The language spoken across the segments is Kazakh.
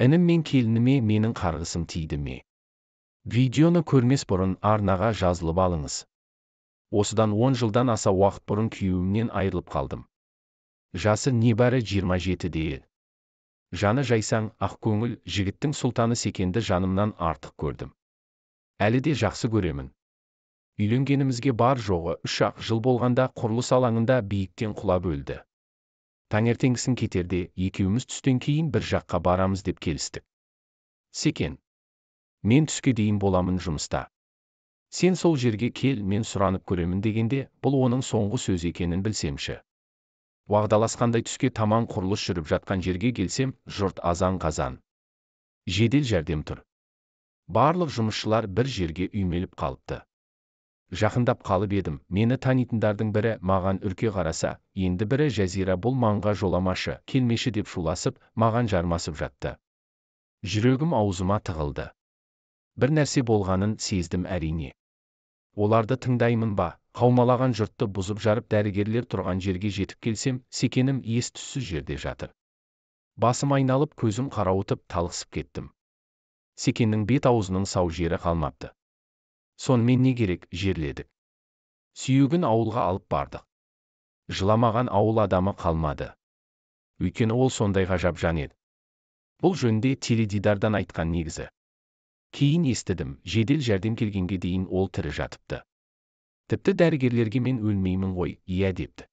Інім мен келініме менің қарғысым тиді ме? Видеоны көрмес бұрын арнаға жазылып алыңыз. Осыдан 10 жылдан аса уақыт бұрын күйеуімнен айырылып қалдым. Жасы небәрі 27-де. Жаны жайсаң, ақкөңіл жігіттің сұлтаны Секенді жанымнан артық көрдім. Әлі де жақсы көремін. Үйленгенімізге бар жоғы 3-ақ жыл болғанда құрылыс алаңында биіктен құлап өлді. Таңертеңгісін кетерде екеуміз түстен кейін бір жаққа барамыз деп келістік. Секен: мен түске дейін боламын жұмыста. Сен сол жерге кел, мен сұранып көремін дегенде, бұл оның соңғы сөзі екенін білсемші. Уағдаласқандай түске таман құрылыс жүріп жатқан жерге келсем, жұрт азан-қазан. Жедел жәрдем тұр. Барлық жұмысшылар бір жерге үймеліп қалыпты. Жақындап қалып едім, мені танитындардың бірі маған үрке қараса, енді бірі: Жазира, бұл маңға жоламашы, келмеші деп шуласып, маған жармасып жатты. Жүрегім аузыма тығылды. Бір нәрсе болғанын сездім әрине. Оларды тыңдаймын ба? Қаумалаған жұртты бұзып жарып дәрігерлер тұрған жерге жетіп келсем, Секенім ес-түссіз жерде жатыр. Басым айналып, көзім қарауытып талықсып кеттім. Секеннің бет-аузының сау жері қалмапты. Сонымен не керек, жерледік. Сүйегін ауылға алып бардық. Жыламаған ауыл адамы қалмады. Өйткені ол сондай ғажап жан еді. Бұл жөнде теледидардан айтқан негізі. Кейін естідім, жедел жәрдем келгенге дейін ол тірі жатыпты. Тіпті дәрігерлерге мен өлмеймін ғой, иә депті.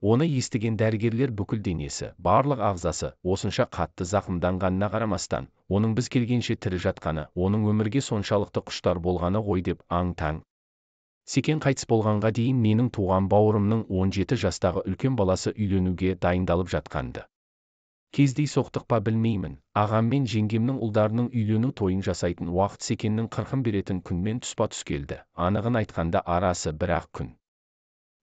Оны естіген дәрігерлер бүкіл денесі, барлық ағзасы осынша қатты зақымданғанына қарамастан, оның біз келгенше тірі жатқаны, оның өмірге соншалықты құштар болғаны ғой деп аң-таң. Секен қайтыс болғанға дейін менің туған бауырымның 17 жастағы үлкен баласы үйленуге дайындалып жатқанды. Кездей соқтық па білмеймін, ағам мен жеңгемнің ұлдарының үйлену тойын жасайтын уақыт Секеннің 40 беретін күнмен тұспа-тұс келді. Анығын айтқанда арасы бір-ақ күн.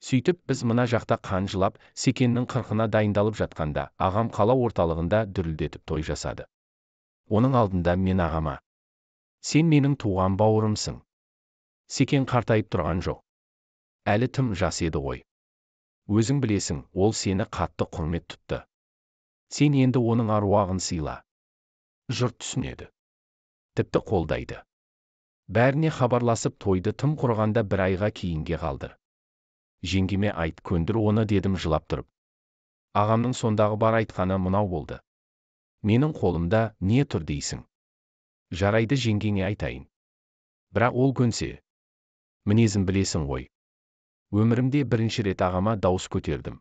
Сөйтіп біз мына жақта қан жылап, Секеннің 40-ына дайындалып жатқанда, ағам қала орталығында дүрілдетіп той жасады. Оның алдында мен ағама: сен менің туған бауырымсың. Секен қартайып тұрған жоқ. Әлі тым жас еді ғой. Өзің білесің, ол сені қатты құрмет тұтты. Сен енді оның аруағын сыйла. Жұрт түсінеді. Тіпті қолдайды. Бәріне хабарласып тойды тым құрғанда бір айға кейінге қалдыр. Жеңгеме айт, көндір оны, дедім жылап тұрып. Ағамның сондағы бар айтқаны мынау болды: менің қолымда не тұр дейсің? Жарайды, жеңгеңе айтайын. Бірақ ол көнсе. Мінезін білесің ғой. Өмірімде бірінші рет ағама дауыс көтердім.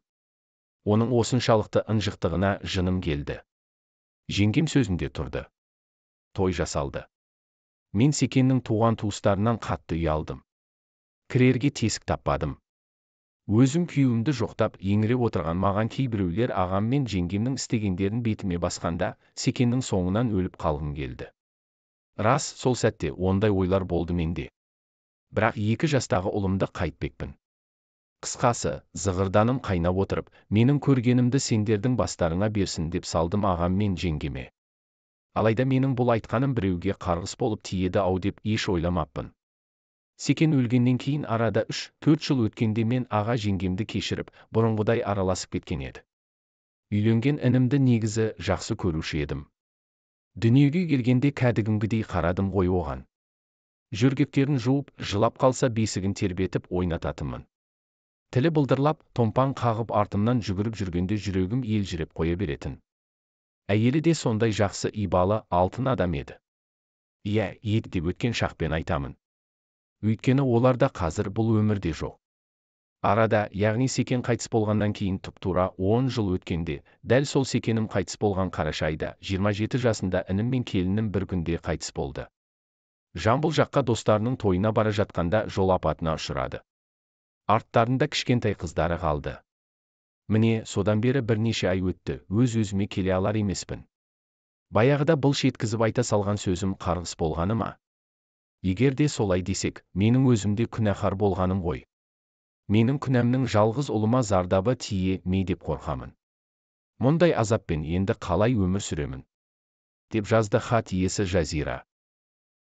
Оның осыншалықты ынжықтығына жыным келді. Жеңгем сөзінде тұрды. Той жасалды. Мен Секеннің туған туыстарынан қатты ұялдым. Кірерге тесік таппадым. Өзім күйеуімді жоқтап еңіреп отырған маған кейбіреулер ағам мен жеңгемнің істегендерін бетіме басқанда, Секеннің соңынан өліп қалғым келді. Рас, сол сәтте ондай ойлар болды менде. Бірақ 2 жастағы ұлымды қайтпекпін. Қысқасы, зығырданым қайнап отырып, менің көргенімді сендердің бастарыңа берсін деп салдым ағам мен жеңгеме. Алайда менің бұл айтқаным біреуге қарғыс болып тиеді-ау деп еш ойламаппын. Секен өлгеннен кейін арада 3-4 жыл өткенде мен аға жеңгемді кешіріп, бұрынғыдай араласып кеткен еді. Үйленген інімді негізі жақсы көруші едім. Дүниеге келгенде кәдімгідей қарадым ғой оған. Жөргектерін жуып, жылап қалса бесігін тербетіп ойнататынмын. Тілі былдырлап, томпаң қағып артымнан жүгіріп жүргенде жүрегім елжіреп қоя беретін. Әйелі де сондай жақсы, ибалы, алтын адам еді. Иә, еді деп өткен шақпен айтамын. Өйткені оларда қазір бұл өмірде жоқ. Арада, яғни Секен қайтыс болғаннан кейін тұп-тура 10 жыл өткенде, дәл сол Секенім қайтыс болған қараша айда, 27 жасында інім мен келінім бір күнде қайтыс болды. Жамбыл жаққа достарының тойына бара жатқанда жол апатына ұшырады. Арттарында кішкентай қыздары қалды. Міне, содан бері бірнеше ай өтті, өз-өзіме келе алар емеспін. Баяғыда былш еткізіп айта салған сөзім қарғыс болғаны ма? Егер де солай десек, менің өзімде күнәһар болғаным ғой. Менің күнәмнің жалғыз ұлыма зардабы тие ме деп қорқамын. Мұндай азаппен енді қалай өмір сүремін? Деп жазды хат иесі Жазира.